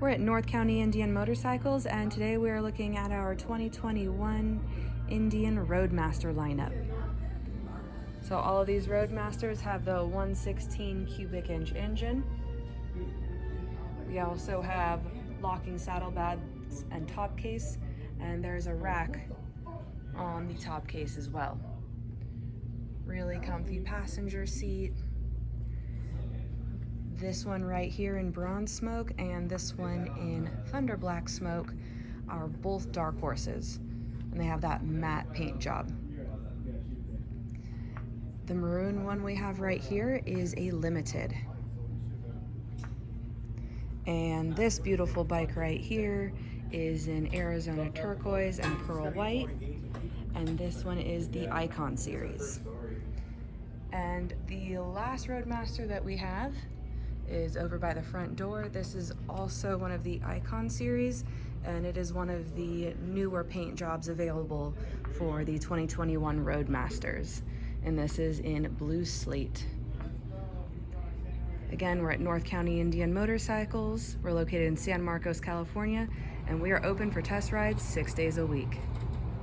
We're at North County Indian Motorcycles, and today we are looking at our 2021 Indian Roadmaster lineup. So all of these Roadmasters have the 116 cubic inch engine. We also have locking saddlebags and top case, and there's a rack on the top case as well. Really comfy passenger seat. This one right here in bronze smoke and this one in thunder black smoke are both dark horses, and they have that matte paint job. The maroon one we have right here is a limited. And this beautiful bike right here is in Arizona turquoise and pearl white, and this one is the Icon series. And the last Roadmaster that we have is over by the front door. This is also one of the Icon series, and it is one of the newer paint jobs available for the 2021 Roadmasters, and this is in blue slate. Again, we're at North County Indian Motorcycles. We're located in San Marcos, California, and we are open for test rides 6 days a week.